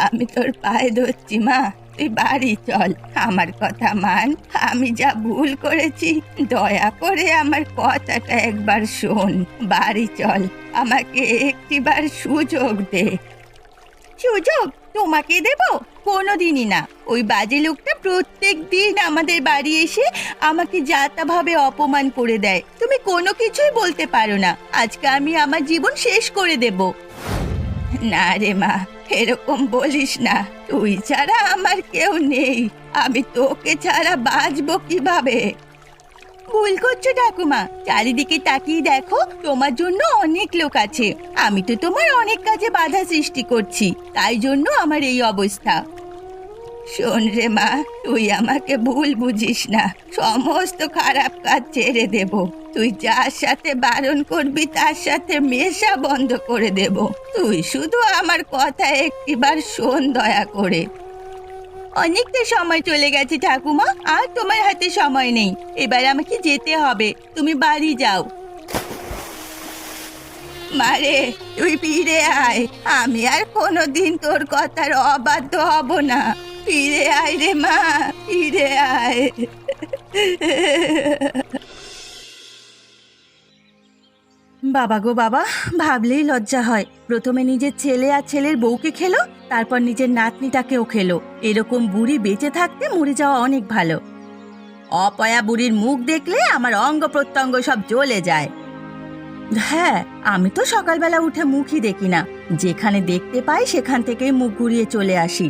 আমি তোর পায়ে ধরছি মা, তুই বাড়ি চল। আমার কথা মান, আমি যা ভুল করেছি দয়া করে আমার কথাটা একবার শোন। বাড়ি চল, আমাকে একটিবার সুযোগ দে। সুযোগ তোমাকে দেব? কোনোদিনই না। ওই বাজে লোকটা প্রত্যেক দিন আমাদের বাড়ি এসে আমাকে যাতাভাবে অপমান করে দেয়। তুমি কোনো কিছুই বলতে পারো না। আজকে আমি আমার জীবন শেষ করে দেব। না রে মা, এরকম বলিস না। তুই ছাড়া আমার কেউ নেই। আমি তোকে ছাড়া বাঁচবো কিভাবে? ভুল করছো ঠাকুমা, চারিদিকে তাকিয়ে দেখো, তোমার জন্য অনেক লোক আছে। আমি তো তোমার অনেক কাজে বাধা সৃষ্টি করছি, তাই জন্য আমার এই অবস্থা। শোন রে মা, তুই আমাকে ভুল বুঝিস না। সমস্ত খারাপ কাজ ছেড়ে দেব। তুই যার সাথে বারণ করবি তার সাথে মেশা বন্ধ করে দেব। তুই শুধু আমার কথা একটিবার শোন দয়া করে। অনেকটা সময় চলে গেছে ঠাকুমা, আর তোমার হাতে সময় নেই। এবার আমাকে যেতে হবে, তুমি বাড়ি যাও। মারে, তুই ফিরে আয়। আমি আর কোনোদিন তোর কথার অবাধ্য হব না। ফিরে আয় রে মা, ফিরে আয়। বাবা গো বাবা, ভাবলেই লজ্জা হয়। প্রথমে নিজের ছেলে আর ছেলের বউকে খেলো, তারপর নিজের নাতনিটাকেও খেলো। এরকম বুড়ি বেঁচে থাকতে মরে যাওয়া অনেক ভালো। অপয়া বুড়ির মুখ দেখলে আমার অঙ্গ প্রত্যঙ্গ সব জ্বলে যায়। হ্যাঁ, আমি তো সকালবেলা উঠে মুখই দেখি না। যেখানে দেখতে পাই সেখান থেকেই মুখ ঘুরিয়ে চলে আসি।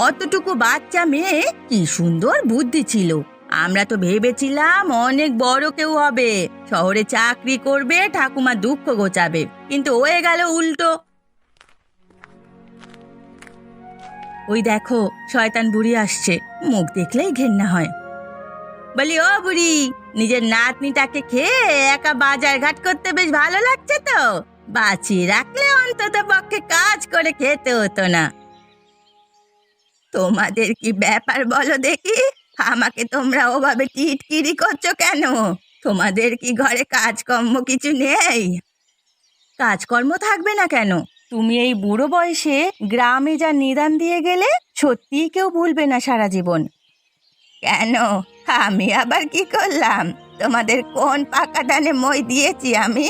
অতটুকু বাচ্চা মেয়ে, কি সুন্দর বুদ্ধি ছিল। আমরা তো ভেবেছিলাম অনেক বড় কেউ হবে, শহরে চাকরি করবে, ঠাকুমা দুঃখ ঘোচাবে, কিন্তু হয়ে গেল উল্টো। ওই দেখো, শয়তান বুড়ি আসছে। মুখ দেখলেই ঘেন্না হয়। বলি, ও বুড়ি, নিজের নাতনিটাকে খেয়ে একা বাজার ঘাট করতে বেশ ভালো লাগছে তো? বাঁচিয়ে রাখলে অন্তত পক্ষে কাজ করে খেতে হতো না। তোমাদের কি ব্যাপার বলো দেখি? আমাকে তোমরা ওভাবে টিটকিরি করছো কেন? তোমাদের কি ঘরে কাজকর্ম কিছু নেই? কাজকর্ম থাকবে না কেন? তুমি এই বুড়ো বয়সে গ্রামে যা নিদান দিয়ে গেলে, সত্যিই কেউ ভুলবে না সারা জীবন। কেন, আমি আবার কি করলাম? তোমাদের কোন পাকা ধানে মই দিয়েছি আমি?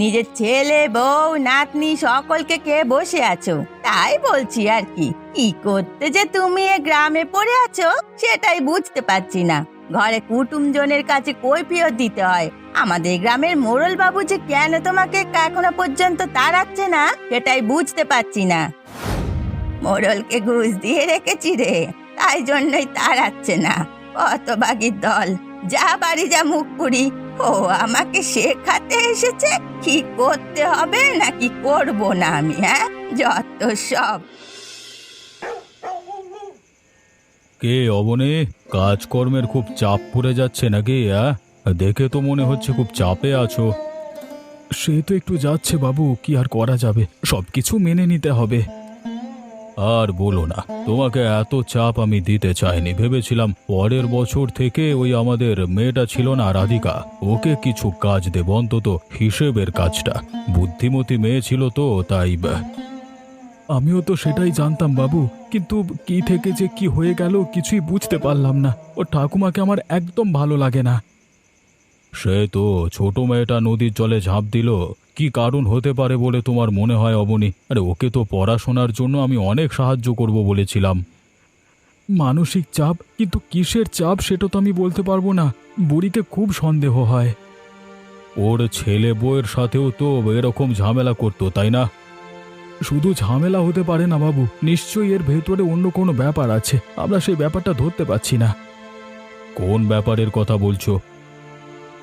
নিজের ছেলে বউ নাতনি সকলকে খেয়ে বসে আছো, তাই বলছি আর কি। কি করতে যে তুমি এ গ্রামে পড়ে আছো সেটাই বুঝতে পারছি না। ঘরে কুটুমজনের কাছে কৈফিয়ত দিতে হয়। আমাদের গ্রামের মোড়ল বাবু যে কেন তোমাকে এখনো পর্যন্ত তাড়াচ্ছে না সেটাই বুঝতে পারছি না। মোড়লকে ঘুষ দিয়ে রেখেছি রে, তাই জন্যই তাড়াচ্ছে না। হতভাগীর দল, যা বাড়ি যা মুখ পুরি। ও আমাকে শেখাতে এসেছে কি করতে হবে নাকি করব না আমি। হ্যাঁ, যত সব। কে অবনে? কাজকর্মের খুব চাপ পড়ে যাচ্ছে নাকি? দেখে তো মনে হচ্ছে খুব চাপে আছো। সে তো একটু যাচ্ছে বাবু, কি আর করা যাবে, সবকিছু মেনে নিতে হবে। আর বলো না, তোমাকে এত চাপ আমি দিতে চাইনি। ভেবেছিলাম পরের বছর থেকে ওই আমাদের মেয়েটা ছিল না রাধিকা, ওকে কিছু কাজ দেব, অন্তত হিসেবের কাজটা। বুদ্ধিমতী মেয়ে ছিল তো, তাই। আমিও তো সেটাই জানতাম বাবু, কিন্তু কি থেকে যে কি হয়ে গেল কিছুই বুঝতে পারলাম না। ও ঠাকুমাকে আমার একদম ভালো লাগে না। সে তো ছোট মেয়েটা নদীর জলে ঝাঁপ দিল, কি কারণ হতে পারে বলে তোমার মনে হয় অবনী? আরে ওকে তো পড়াশোনার জন্য আমি অনেক সাহায্য করব বলেছিলাম। মানসিক চাপ, কিন্তু কিসের চাপ সেটা তো আমি বলতে পারবো না। বুড়িকে খুব সন্দেহ হয়। ওর ছেলে বউয়ের সাথেও তো এরকম ঝামেলা করতো, তাই না? শুধু ঝামেলা হতে পারে না বাবু, নিশ্চয়ই এর ভেতরে অন্য কোনো ব্যাপার আছে, আমরা সেই ব্যাপারটা ধরতে পারছি না। কোন ব্যাপারের কথা বলছো?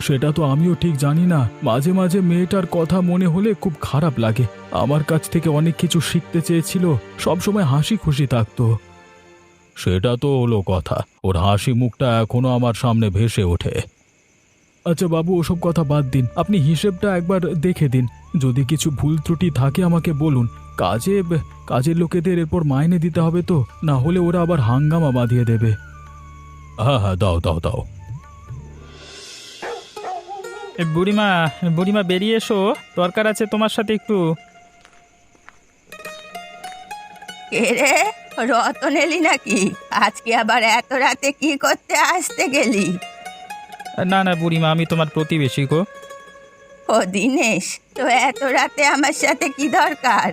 সেটা তো আমিও ঠিক জানি না। মাঝে মাঝে মেয়েটার কথা মনে হলে খুব খারাপ লাগে। আমার কাছ থেকে অনেক কিছু শিখতে চেয়েছিল, সবসময় হাসি খুশি থাকতো। সেটা তো হলো কথা, ওর হাসি মুখটা এখনো আমার সামনে ভেসে ওঠে। আচ্ছা বাবু, ওসব কথা বাদ দিন, আপনি হিসেবটা একবার দেখে দিন। যদি কিছু ভুল ত্রুটি থাকে আমাকে বলুন। কাজের লোকেদের এরপর মাইনে দিতে হবে তো, না হলে ওরা আবার হাঙ্গামা বাঁধিয়ে দেবে। হ্যাঁ হ্যাঁ, দাও দাও দাও। বুড়িমা, বুড়িমা বেরিয়ে এসো, দরকার আছে তোমার সাথে একটু। কে রে, রতন এলি নাকি? আজকে আবার এত রাতে কি করতে আসতে গেলি? না না বুড়িমা, আমি তোমার প্রতিবেশী গো। ও দিনেশ, তো এত রাতে আমার সাথে কি দরকার?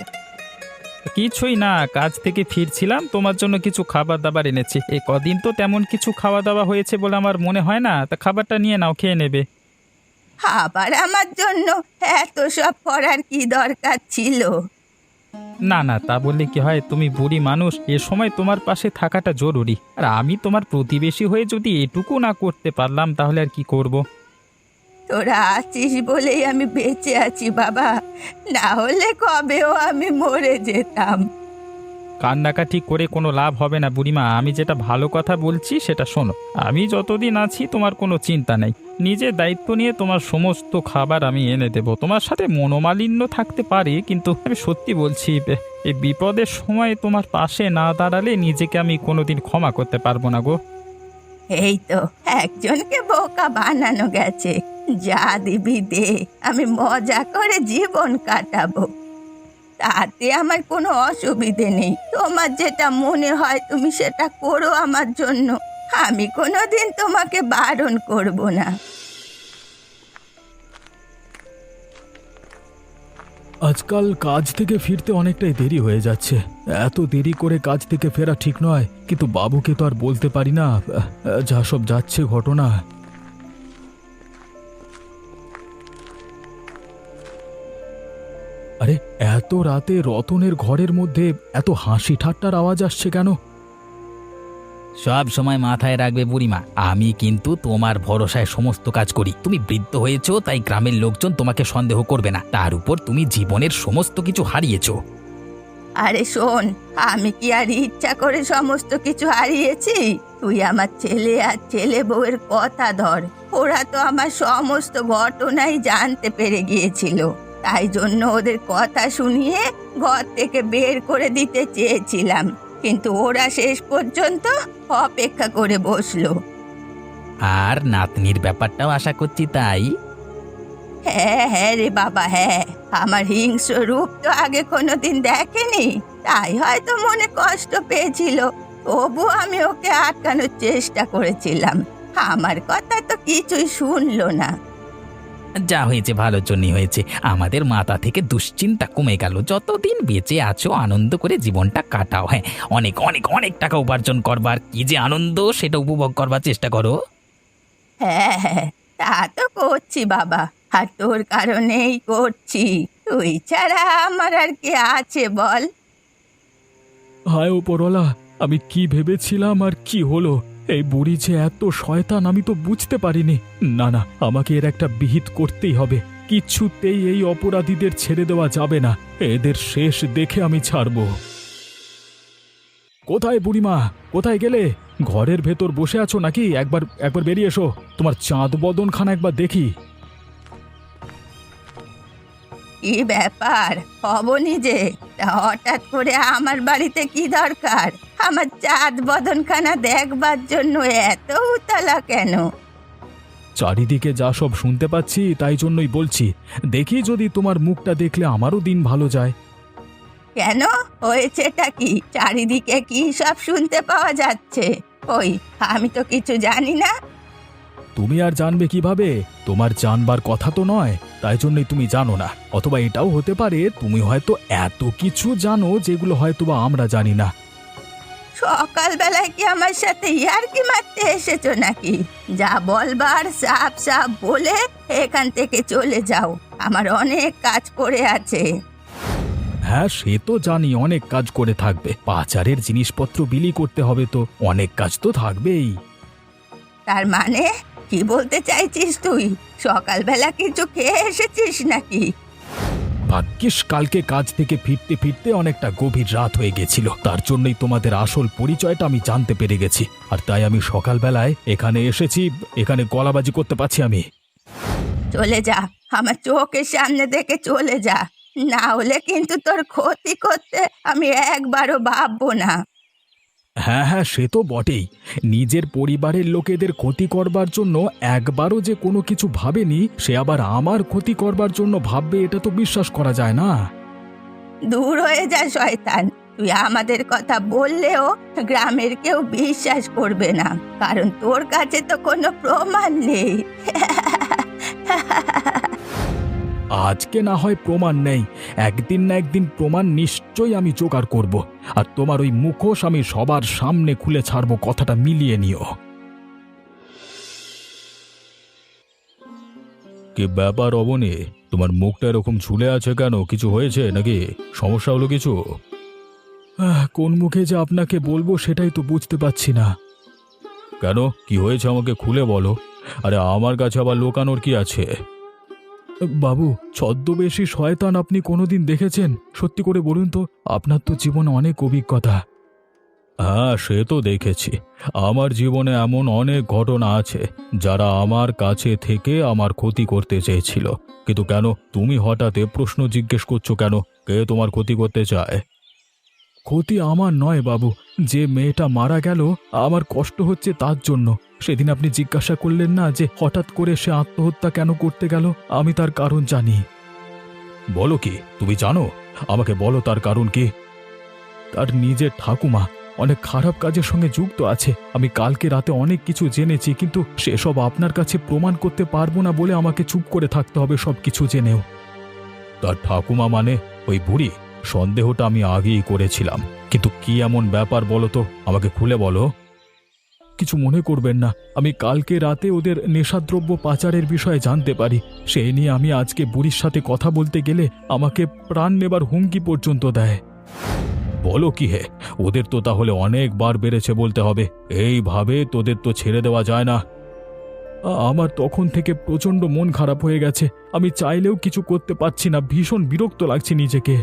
কিছুই না, কাজ থেকে ফিরছিলাম, তোমার জন্য কিছু খাবার দাবার এনেছি। এই কদিন তো তেমন কিছু খাওয়া দাওয়া হয়েছে বলে আমার মনে হয় না, তা খাবারটা নিয়ে নাও, খেয়ে নেবে। আবার আমার জন্য এত সব করার কি দরকার ছিল? না না, তা বললে কি হয়, তুমি বুড়ি মানুষ, এ সময় তোমার পাশে থাকাটা জরুরি। আর আমি তোমার প্রতিবেশী হয়ে যদি এটুকু না করতে পারলাম তাহলে আর কি করব। তোরা আছিস বলেই আমি বেঁচে আছি বাবা, না হলে কবেও আমি মরে যেতাম। কান্নাকাটি করে কোনো লাভ হবে না বুড়িমা, আমি যেটা ভালো কথা বলছি সেটা শোনো। আমি যতদিন আছি তোমার কোনো চিন্তা নেই। নিজের দায়িত্ব নিয়ে তোমার সমস্ত খাবার আমি এনে দেব। তোমার সাথে মনোমালিন্য থাকতে পারে, কিন্তু আমি সত্যি বলছি, এই বিপদের সময় তোমার পাশে না দাঁড়ালে নিজেকে আমি কোনোদিন ক্ষমা করতে পারবো না গো। এই তো একজনকে বোকা বানানো গেছে, যা দিবি দে, আমি মজা করে জীবন কাটাবো, তাতে আমার কোনো অসুবিধে নেই। তোমার যেটা মনে হয় তুমি সেটা করো আমার জন্য, আমি কোনোদিন তোমাকে বারণ করব না। আজকাল কাজ থেকে ফিরতে অনেকটাই দেরি হয়ে যাচ্ছে। এত দেরি করে কাজ থেকে ফেরা ঠিক নয়, কিন্তু বাবুকে তো আর বলতে পারি না। যা সব যাচ্ছে ঘটনা। আরে, এত রাতে রতনের ঘরের মধ্যে এত হাসি ঠাট্টার আওয়াজ আসছে কেন? সব সময় মাথায় রাখবে বুড়িমা, আমি কিন্তু তোমার ভরসায় সমস্ত কাজ করি। তুমি বৃদ্ধ হয়েছো তাই গ্রামের লোকজন তোমাকে সন্দেহ করবে না, তার উপর তুমি জীবনের সমস্ত কিছু হারিয়েছো। আরে শোন, আমি কি আর ইচ্ছা করে সমস্ত কিছু হারিয়েছি? তুই আমার ছেলে আর ছেলে বউয়ের কথা ধর, ওরা তো আমার সমস্ত ঘটনাই জানতে পেরে গিয়েছিল, তাই জন্য ওদের কথা শুনিয়ে ঘর থেকে বের করে দিতে চেয়েছিলাম, কিন্তু ওরা শেষ পর্যন্ত অপেক্ষা করে বসলো। আর নাতনির ব্যাপারটাও আশা করছি তাই। হ্যাঁ হ্যাঁ রে বাবা, হ্যাঁ, আমার হিংস্র রূপ তো আগে কোনোদিন দেখেনি, তাই হয়তো মনে কষ্ট পেয়েছিল, তবু আমি ওকে আটকানোর চেষ্টা করেছিলাম, আমার কথা তো কিছুই শুনলো না। যা হয়েছে ভালোর জন্যই হয়েছে, আমাদের মাথা থেকে দুশ্চিন্তা কমে গেল। যতদিন বেঁচে আছো আনন্দ করে জীবনটা কাটাও। হ্যাঁ, অনেক অনেক অনেক টাকা উপার্জন করবার কি যে আনন্দ, সেটা উপভোগ করবার চেষ্টা করো। হ্যাঁ হ্যাঁ, তা তো করছি বাবা, আর তোর কারণেই করছি, তুই ছাড়া আমার আর কে আছে বল? হায় ওপরওয়ালা, আমি কি ভেবেছিলাম আর কি হলো? এই বুড়ি যে এত শয়তান আমি তো বুঝতে পারিনি। না না, আমাকে এর একটা বিহিত করতেই হবে। কিছুতেই এই অপরাধীদের ছেড়ে দেওয়া যাবে না, এদের শেষ দেখে আমি ছাড়ব। কোথায় বুড়িমা, কোথায় গেলে? ঘরের ভেতর বসে আছো নাকি? একবার একবার বেরিয়ে এসো, তোমার চাঁদ বদনখানা একবার দেখি। কি ব্যাপার অবনি যে, তা হঠাৎ করে আমার বাড়িতে কি দরকার? আমার চাঁদ বদনখানা দেখবার জন্য এত উতলা কেন? চারিদিকে যা সব শুনতে পাচ্ছি তাই জন্যই বলছি, দেখি যদি তোমার মুখটা দেখলে আমারও দিন ভালো যায়। কেন, হয়েছেটা কি? চারিদিকে কি সব শুনতে পাওয়া যাচ্ছে? ওই, আমি তো কিছু জানি না। তুমি আর জানবে কিভাবে? তোমার জানবার কথা তো নয়, তাই জন্যই তুমি জানো না। অথবা এটাও হতে পারে তুমি হয়তো এত কিছু জানো যেগুলো হয়তোবা আমরা জানি না। সকালবেলায় কি আমার সাথে ইয়ার্কি মারতে এসেছো নাকি? যা বলবার সাফ সাফ বলে এখান থেকে চলে যাও, আমার অনেক কাজ পড়ে আছে। হ্যাঁ, সে তো জানি অনেক কাজ করে থাকবে, পাচারের জিনিসপত্র বিলি করতে হবে, তো অনেক কাজ তো থাকবেই। তার মানে কি বলতে চাইছিস তুই? সকালবেলা কিছু খেয়ে এসেছিস নাকি? ভাগ্যিস কালকে কাজ থেকে ফিরতে ফিরতে অনেকটা গভীর রাত হয়ে গেছিল, তার জন্যই তোমাদের আসল পরিচয়টা আমি জানতে পেরে গেছি, আর তাই আমি সকালবেলায় এখানে এসেছি। এখানে গলাবাজি করতে পারছি আমি? চলে যা, আমার চোখের সামনে থেকে চলে যা, না হলে কিন্তু তোর ক্ষতি করতে আমি একবারও ভাববো না। হ্যাঁ হ্যাঁ, সে তো বটেই। নিজের পরিবারের লোকেদের ক্ষতি করবার জন্য একবারও যে কোনো কিছু ভাবেনি, সে আবার আমার ক্ষতি করবার জন্য ভাববে, এটা তো বিশ্বাস করা যায় না। দূর হয়ে যা শয়তান, তুই আমাদের কথা বললেও গ্রামের কেউ বিশ্বাস করবে না, কারণ তোর কাছে তো কোনো প্রমাণ নেই। আজকে না হয় প্রমাণ নেই, একদিন না একদিন প্রমাণ নিশ্চয়ই আমি জোগাড় করব। আর তোমার ওই মুখোশ আমি সবার সামনে খুলে ছাড়বো, কথাটা মিলিয়ে নিও। কি ব্যাপার অবনী, তোমার মুখটা এরকম ঝুলে আছে কেন? কিছু হয়েছে নাকি? সমস্যা হলো কিছু? কোন মুখে যে আপনাকে বলবো সেটাই তো বুঝতে পারছি না। কেন, কি হয়েছে আমাকে খুলে বলো। আরে আমার কাছে আবার লুকানোর কি আছে? বাবু, ছদ্মবেশী শয়তান আপনি কোনোদিন দেখেছেন? সত্যি করে বলুন তো, আপনার তো জীবনে অনেক অভিজ্ঞতা। হ্যাঁ, সে তো দেখেছি। আমার জীবনে এমন অনেক ঘটনা আছে যারা আমার কাছে থেকে আমার ক্ষতি করতে চেয়েছিল। কিন্তু কেন তুমি হঠাৎ এ প্রশ্ন জিজ্ঞেস করছো কেন? কে তোমার ক্ষতি করতে চায়? ক্ষতি আমার নয় বাবু, যে মেয়েটা মারা গেল আমার কষ্ট হচ্ছে তার জন্য। সেদিন আপনি জিজ্ঞাসা করলেন না যে হঠাৎ করে সে আত্মহত্যা কেন করতে গেল? আমি তার কারণ জানি। বলো কি, তুমি জানো? আমাকে বলো তার কারণ কি। তার নিজের ঠাকুমা অনেক খারাপ কাজের সঙ্গে যুক্ত আছে। আমি কালকে রাতে অনেক কিছু জেনেছি, কিন্তু সেসব আপনার কাছে প্রমাণ করতে পারবো না বলে আমাকে চুপ করে থাকতে হবে সব কিছু জেনেও। তার ঠাকুমা মানে ওই বুড়ি? সন্দেহটা আমি আগেই করেছিলাম, কিন্তু কি এমন ব্যাপার বলো তো, আমাকে খুলে বলো। কিছু মনে করবেন না, আমি কালকে রাতে ওদের নেশাদ্রব্য পাচারের বিষয়ে জানতে পারি। সেই নিয়ে আমি আজকে বুড়ির সাথে কথা বলতে গেলে আমাকে প্রাণ নেবার হুমকি পর্যন্ত দেয়। বলো কি হে, ওদের তো তাহলে অনেকবার বেড়েছে বলতে হবে। এইভাবে তোদের তো ছেড়ে দেওয়া যায় না। আমার তখন থেকে প্রচণ্ড মন খারাপ হয়ে গেছে। আমি চাইলেও কিছু করতে পারছি না, ভীষণ বিরক্ত লাগছে নিজেকে।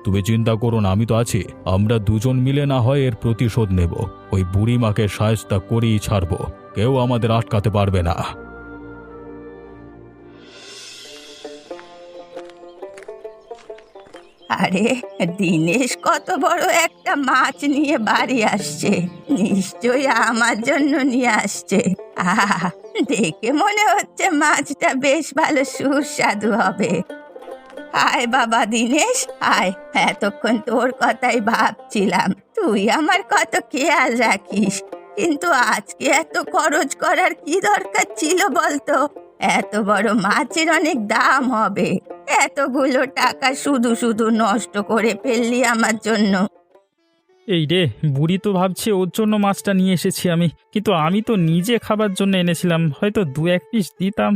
তুমি চিন্তা করো না, আমি তো আছি। আমরা দুজন মিলে না হয় এর প্রতিশোধ নেব। ওই বুড়ি মাকে শায়েস্তা করেই ছাড়বো, কেউ আমাদের আটকাতে পারবে না। আরে, দিনেশ কত বড় একটা মাছ নিয়ে বাড়ি আসছে, নিশ্চয়ই আমার জন্য নিয়ে আসছে। আহা, দেখে মনে হচ্ছে মাছটা বেশ ভালো সুস্বাদু হবে। আয় বাবা দিনেশ, আয়। এতক্ষণ তোর কথাই ভাবছিলাম, তুই আমার কত খেয়াল রাখিস, কিন্তু আজকে এত খরচ করার কি দরকার ছিল বলতো? এত বড় মাছের অনেক দাম হবে, এতগুলো টাকা শুধু শুধু নষ্ট করে ফেললি আমার জন্য। এই রে, বুড়ি তো ভাবছে ওর জন্য মাছটা নিয়ে এসেছি আমি, কিন্তু আমি তো নিজে খাবার জন্য এনেছিলাম, হয়তো 2-1 পিস দিতাম।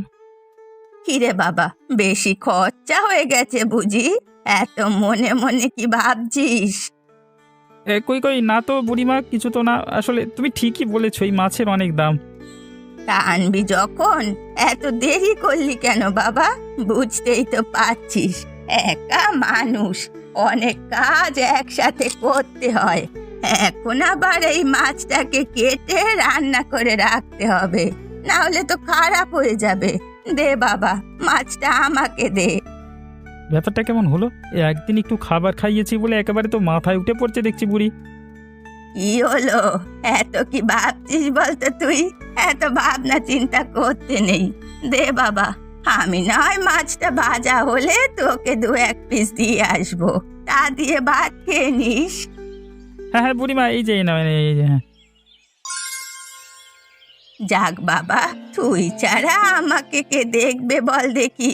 কিরে বাবা, বেশি খরচা হয়ে গেছে বুঝি? এত মনে মনে কি ভাবছিস? কই কই, না তো বুড়িমা, কিছু তো না। আসলে তুমি ঠিকই বলেছো, এই মাছের অনেক দাম। তা আনবি যখন, এত দেরি করলি কেন বাবা? বুঝতেই তো পারছিস, একা মানুষ, অনেক কাজ একসাথে করতে হয়। এখন আবার এই মাছটাকে কেটে রান্না করে রাখতে হবে, না হলে তো খারাপ হয়ে যাবে। দে বাবা, মাছটা আমাকে দে। ব্যাপারটা কেমন হলো? একদিন একটু খাবার খাইয়েছি বলে একেবারে তো মাথায় উঠে পড়ছে দেখছি বুড়ি। কি হলো, এত কি ভাবছিস বলতো তুই? এত ভাবনা চিন্তা করতে নেই, দে বাবা। আমি নয় মাছটা ভাজা হলে তোকে 2-1 পিস দিয়ে আসবো, তা দিয়ে ভাত খেয়ে নিস। হ্যাঁ হ্যাঁ বুড়িমা, এই যে না, এই যে, হ্যাঁ। যাক বাবা, তুই ছাড়া আমাকে কে দেখবে বল দেখি?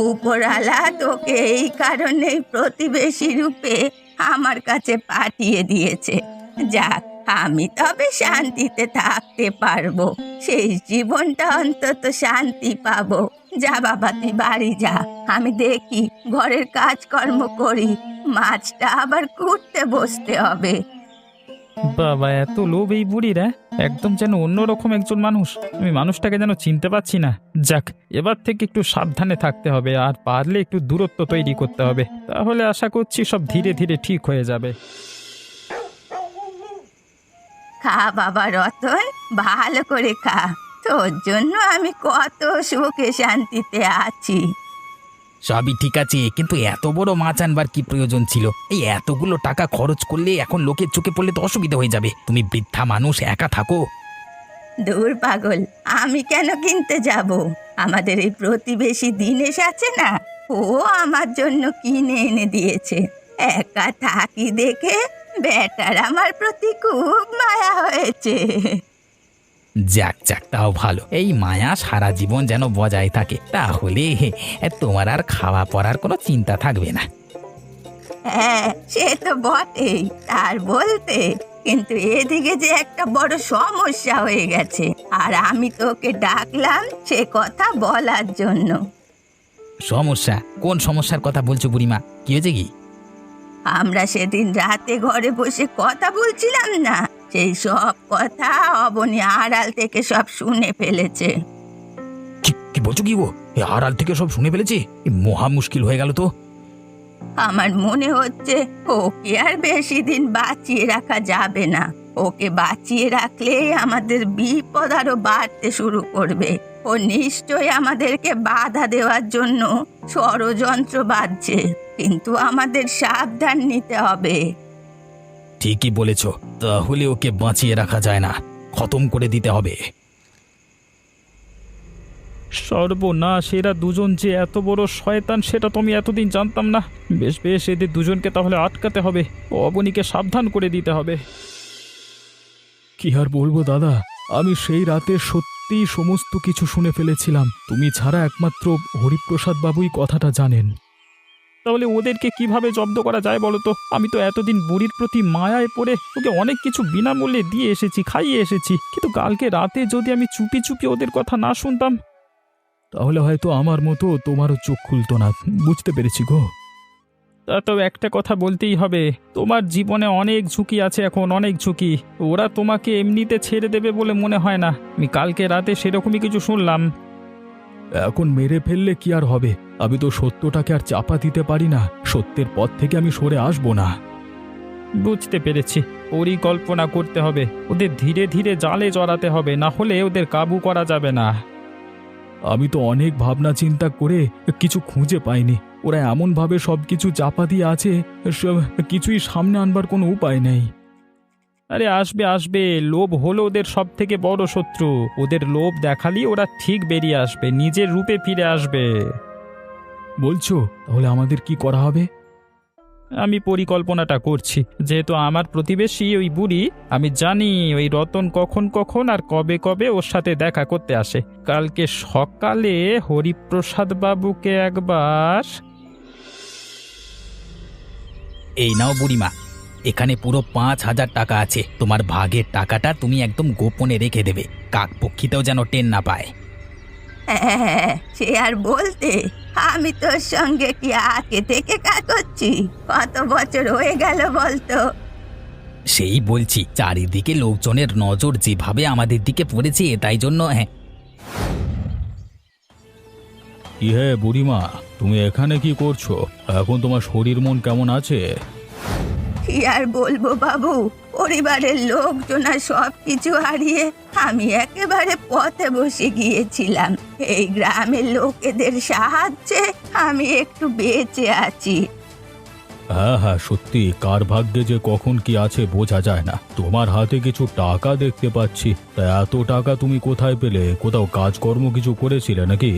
উপরওয়ালা তোকে এই কারণেই প্রতিবেশী রূপে আমার কাছে পাঠিয়ে দিয়েছে। যাক, আমি তবে শান্তিতে থাকতে পারবো, সেই জীবনটা অন্তত শান্তি পাবো। যা বাবা, তুই বাড়ি যা, আমি দেখি ঘরের কাজকর্ম করি, মাছটা আবার কুটতে বসতে হবে। বাবা, এত লোভ এই বুড়ির! একদম যেন অন্যরকম একজন মানুষ। আমি মানুষটাকে যেন চিনতে পারছি না। যাক, এবার থেকে একটু সাবধানে থাকতে হবে, আর পারলে একটু দূরত্ব তৈরি করতে হবে, তাহলে আশা করছি সব ধীরে ধীরে ঠিক হয়ে যাবে। খা বাবা রতন, ভালো করে খা, তোর জন্য আমি কত সুখে শান্তিতে আছি। সবই ঠিক আছে, কিন্তু এত বড় মাছ আনবার কি প্রয়োজন ছিল? এই এতগুলো টাকা খরচ করলে এখন লোকের চোখে পড়লে তো অসুবিধা হয়ে যাবে। তুমি বৃদ্ধা মানুষ, একা থাকো। দূর পাগল, আমি কেন কিনতে যাব? আমাদের এই প্রতিবেশী দিনেশ আছে না, ও আমার জন্য কিনে এনে দিয়েছে। একা থাকি দেখে বেটার আমার প্রতি খুব মায়া হয়েছে। যাক যাক, তাও ভালো। এই মায়া সারা জীবন যেন বজায় থাকে, তাহলে তোমার আর খাওয়া পড়ার কোনো চিন্তা থাকবে না। হ্যাঁ, সে তো বটেই, তার বলতে, কিন্তু এদিকে যে একটা বড় সমস্যা হয়ে গেছে, আর আমি তোকে ডাকলাম সে কথা বলার জন্য। সমস্যা? কোন সমস্যার কথা বলছো বুড়িমা? কি হয়েছে কি? আমরা সেদিন রাতে ঘরে বসে কথা বলছিলাম না, সেই সব কথা অবনী আড়াল থেকে সব শুনে ফেলেছে। কি কি বলছো কি গো? এই আড়াল থেকে সব শুনে ফেলেছি? মহা মুশকিল হয়ে গেল তো। আমার মনে হচ্ছে ওকে আর বেশি দিন বাঁচিয়ে রাখা যাবে না। ওকে বাঁচিয়ে রাখলে আমাদের বিপদ আরো বাড়তে শুরু করবে। ও নিশ্চয়ই আমাদেরকে বাধা দেওয়ার জন্য ষড়যন্ত্র বাঁধছে, কিন্তু আমাদের সাবধান নিতে হবে। ঠিকই বলেছ, তাহলে ওকে বাঁচিয়ে রাখা যায় না, খতম করে দিতে হবে। সর্বনাশ, এরা দুজন যে এত বড় শয়তান সেটা তো আমি এতদিন জানতাম না। বেশ বেশ, এদের দুজনকে তাহলে আটকাতে হবে, অবনীকে সাবধান করে দিতে হবে। কি আর বলবো দাদা, আমি সেই রাতে সত্যি সমস্ত কিছু শুনে ফেলেছিলাম। তুমি ছাড়া একমাত্র হরিপ্রসাদ বাবুই কথাটা জানেন। তাহলে ওদেরকে কিভাবে জব্দ করা যায় বলো তো? আমি তো এতদিন বুড়ির প্রতি মায়ায় পড়ে ওকে অনেক কিছু বিনামূল্যে দিয়ে এসেছি, খাইয়ে এসেছি, কিন্তু কালকে রাতে যদি আমি চুপি চুপি ওদের কথা না শুনতাম। তাহলে হয়তো আমার মতো তোমারও চোখ খুলতো না। বুঝতে পেরেছি গো। তা তো একটা কথা বলতেই হবে, তোমার জীবনে অনেক ঝুঁকি আছে, এখন অনেক ঝুঁকি। ওরা তোমাকে এমনিতে ছেড়ে দেবে বলে মনে হয় না। আমি কালকে রাতে সেরকমই কিছু শুনলাম। এখন মেরে ফেললে কি আর হবে? আমি তো সত্যটাকে আর চাপা দিতে পারি না। সত্যের পথ থেকে আমি সরে আসবো না। বুঝতে পেরেছি, পরিকল্পনা করতে হবে, ওদের ধীরে ধীরে জালে জড়াতে হবে, না হলে ওদের কাবু করা যাবে না। আমি তো অনেক ভাবনা চিন্তা করে কিছু খুঁজে পাইনি। ওরা এমনভাবে সবকিছু চাপা দিয়ে আছে, কিছুই সামনে আনবার কোনো উপায় নেই। আরে আসবে আসবে, লোভ হলো ওদের সব থেকে বড় শত্রু। ওদের লোভ দেখালি ওরা ঠিক বেরিয়ে আসবে, নিজের রূপে ফিরে আসবে। বলছো তাহলে আমাদের কি করা হবে? আমি পরিকল্পনাটা করছি। যেহেতু আমার প্রতিবেশী ওই বুড়ি, আমি জানি ওই রতন কখন কখন আর কবে কবে ওর সাথে দেখা করতে আসে। কালকে সকালে হরিপ্রসাদ বাবুকে একবার। এই নাও বুড়িমা, এখানে পুরো 5,000 টাকা আছে। তোমার ভাগের টাকাটা তুমি একদম গোপনে রেখে দেবে, কাকপক্ষীতেও যেন টেন না পায়। হ্যাঁ, সে আর বলতে, আমি তোর সঙ্গে কি আগে থেকে কাজ করছি? কত বছর হয়ে গেল বলতো? সেই বলছি, চারিদিকে লোকজনের নজর যেভাবে আমাদের দিকে পড়েছে, তাই জন্য কি হে বুড়িমা, তুমি এখানে কি করছো? এখন তোমার শরীর মন কেমন আছে? কি আর বলবো বাবু, পরিবারের লোকজন আর সব কিছু হারিয়ে আমি একেবারে পথে বসে গিয়েছিলাম। এই গ্রামের লোকেদের সাহায্যে আমি একটু বেঁচে আছি। হ্যাঁ হ্যাঁ, সত্যি কার ভাগ্যে যে কখন কি আছে বোঝা যায় না। তোমার হাতে কিছু টাকা দেখতে পাচ্ছি, তা এত টাকা তুমি কোথায় পেলে? কোথাও কাজকর্ম কিছু করেছিলে নাকি?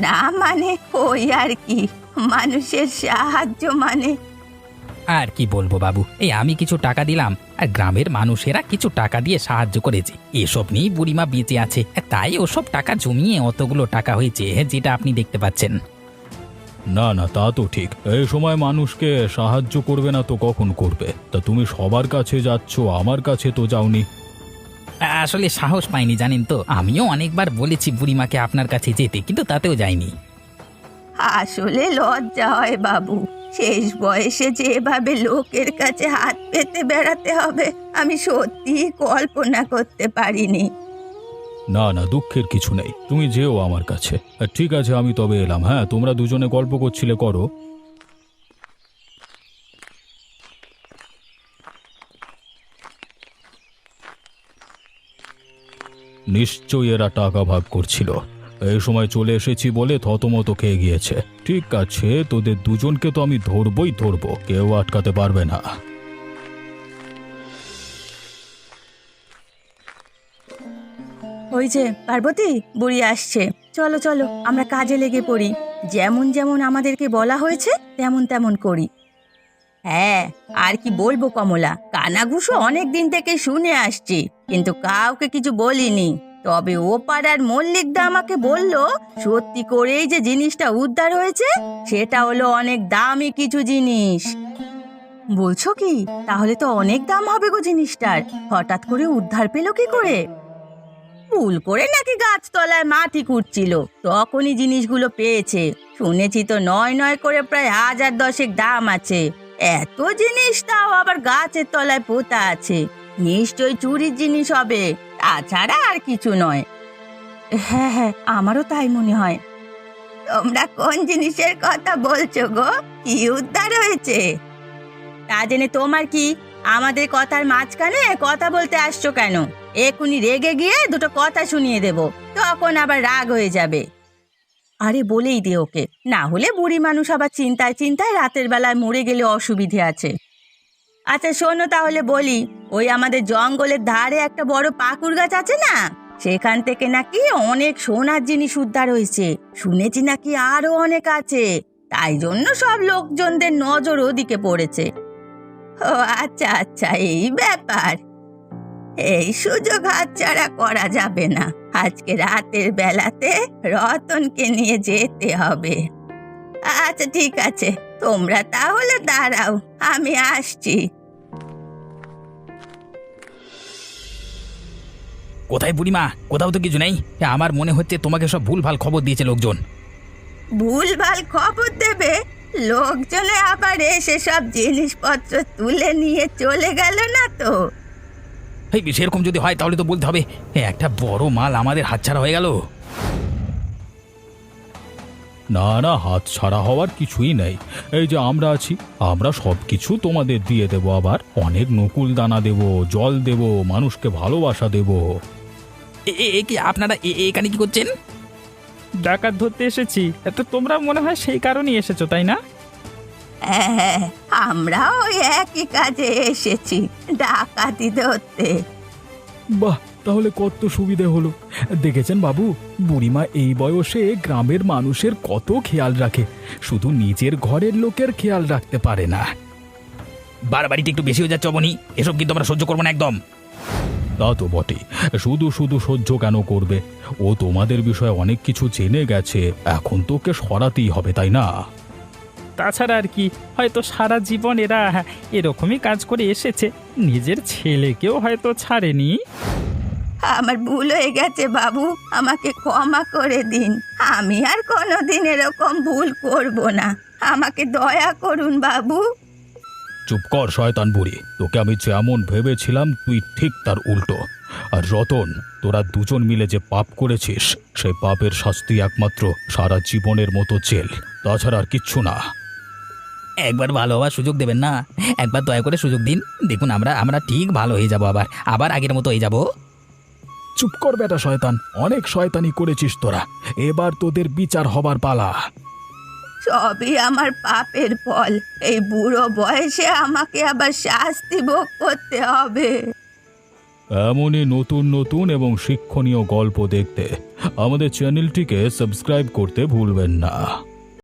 না মানে ওই আর কি, মানুষের সাহায্য মানে। আর কি বলবো বাবু, এই আমি কিছু টাকা দিলাম, আর গ্রামের মানুষেরা কিছু টাকা দিয়ে সাহায্য করেছে। এসব নিয়েই বুড়িমা বেঁচে আছে, তাই ওসব টাকা জমিয়ে অতগুলো টাকা হয়েছে, যেটা আপনি দেখতে পাচ্ছেন। না না, তা তো ঠিক। এই সময় মানুষকে সাহায্য করবে না তো কখন করবে? তা তুমি সবার কাছে যাচ্ছ, আমার কাছে তো যাওনি। আসলে সাহস পাইনি জানেন তো। আমিও অনেকবার বলেছি বুড়িমাকে আপনার কাছে যেতে, কিন্তু তাতেও যায়নি। আসলে লজ্জা হয় বাবু, শেষ বয়সে যেভাবে লোকের কাছে হাত পেতে বেড়াতে হবে আমি সত্যি কল্পনা করতে পারিনি। না না, দুঃখের কিছু নেই, তুমি যেও আমার কাছে। ঠিক আছে, আমি তবে এলাম। হ্যাঁ, তোমরা দুজনে গল্প করছিলে, করো। নিশ্চয়ই এরা টাকা ভাগ করছিল। এই সময় চলে এসেছি বলে থতমত খেয়ে গিয়েছে। ঠিক আছে, তোদের দুজনকে তো আমি ধরবই ধরবো, কেউ আটকাতে পারবে না। ওই যে পার্বতী, বুড়ি আসছে। চলো চলো আমরা কাজে লেগে পড়ি। যেমন যেমন আমাদেরকে বলা হয়েছে তেমন তেমন করি। হ্যাঁ, আর কি বলবো কমলা, কানাঘুষো অনেক দিন থেকে শুনে আসছি, কিন্তু কাউকে কিছু বলিনি। তবে ও পাড়ার মল্লিকদা আমাকে বলল, সত্যি করেই যে জিনিসটা উদ্ধার হয়েছে, সেটা হলো অনেক দামি কিছু জিনিস। বলছো কি? তাহলে তো অনেক দাম হবে গো জিনিসটার। হঠাৎ করে উদ্ধার পেলো কি করে? ভুল করে নাকি গাছতলায় মাটি কুটছিল, তখনই জিনিসগুলো পেয়েছে। শুনেছি তো নয় নয় করে প্রায় 1000-10 দাম আছে। এত জিনিস, তাও আবার গাছের তলায় পোতা আছে। নিশ্চয়ই চুরির জিনিস হবে, তাছাড়া আর কিছু নয়। হ্যাঁ হ্যাঁ, আমারও তাই মনে হয়। তোমরা কোন জিনিসের কথা বলছো গো? কি উদ্ধার হয়েছে? তা জেনে তোমার কি? আমাদের কথার মাঝখানে কথা বলতে আসছো কেন? এখুনি রেগে গিয়ে দুটো কথা শুনিয়ে দেব, তখন আবার রাগ হয়ে যাবে। আরে বলেই দে ওকে, না হলে বুড়ি মানুষ আবার চিন্তায় চিন্তায় রাতের বেলায় মরে গেলে অসুবিধে আছে। আচ্ছা শোনো তাহলে বলি, ওই আমাদের জঙ্গলের ধারে একটা বড় পাকুড় গাছ আছে না, সেখান থেকে নাকি অনেক সোনার জিনিস উদ্ধার হয়েছে। শুনেছি নাকি আরো অনেক আছে, তাই জন্য সব লোকজনদের নজর ওদিকে পড়েছে। ও আচ্ছা আচ্ছা, এই ব্যাপার। এই সুযোগ হাতছাড়া করা যাবে না। আজকে রাতের বেলাতে রতনকে নিয়ে যেতে হবে। আচ্ছা ঠিক আছে, তোমরা তাহলে দাঁড়াও, আমি আসছি। কোথায় বুড়িমা? কোথাও তো কিছু নেই। আমার মনে হচ্ছে তোমাকে সব ভুলভাল খবর দিয়েছে লোকজন। ভুলভাল খবর দেবে? লোকজনে আবার এসে সব জিনিসপত্র তুলে নিয়ে চলে গেল না তো? এই সেরকম যদি হয় তাহলে তো বলতে হবে একটা বড় মাল আমাদের হাতছাড়া হয়ে গেল। না না, হাত ছাড়া হওয়ার কিছুই নেই। এই যে আমরা আছি, আমরা সব কিছু তোমাদের দিয়ে দেব। আবার অনেক নকুল দানা দেব, জল দেব, মানুষকে ভালোবাসা দেব। কি আপনারা এখানে কি করছেন? ডাকাত ধরতে এসেছি, এত তোমরা মনে হয় সেই কারণেই এসেছো, তাই না? হ্যাঁ, আমরাও ওই একই কাজে এসেছি, ডাকাতি ধরতে। বাহ, তাহলে কত সুবিধে হলো। দেখেছেন বাবু, বুড়িমা এই বয়সে গ্রামের মানুষের কত খেয়াল রাখে, শুধু নিজের ঘরের লোকের খেয়াল রাখতে পারে না। বাড়াবাড়িটা একটু বেশি হয়ে যাচ্ছে অবনি, এসব কিন্তু আমরা সহ্য করবো না একদম। তা তো বটে, শুধু শুধু সহ্য কেন করবে? ও তোমাদের বিষয়ে অনেক কিছু জেনে গেছে, এখন তো ওকে সরাতেই হবে, তাই না? তাছাড়া আর কি, হয়তো সারা জীবন এরা এরকমই কাজ করে এসেছে, নিজের ছেলেকেও হয়তো ছাড়েনি। আমার ভুল হয়ে গেছে বাবু, আমাকে ক্ষমা করে দিন। আমি আর কোনোদিন এরকম ভুল করব না, আমাকে দয়া করুন বাবু। চুপ কর শয়তান বুড়ি, তোকে আমি যেমন ভেবেছিলাম তুই ঠিক তার উল্টো। আর রতন, তোরা দুজন মিলে যে পাপ করেছিস, সেই পাপের শাস্তি একমাত্র সারা জীবনের মতো জেল, তাছাড়া আর কিচ্ছু না। একবার ভালো হওয়ার সুযোগ দেবেন না? একবার দয়া করে সুযোগ দিন, দেখুন আমরা ঠিক ভালো হয়ে যাব, আবার আগের মতো হয়ে যাব। চুপ কর বেটা শয়তান, অনেক শয়তানি করেছিস তোরা, এবার তোদের বিচার হবার পালা। সবই আমার পাপের ফল, এই বুড়ো বয়সে আমাকে আবার শাস্তি ভোগ করতে হবে। এমনই নতুন নতুন এবং শিক্ষণীয় গল্প দেখতে আমাদের চ্যানেলটিকে সাবস্ক্রাইব করতে ভুলবেন না।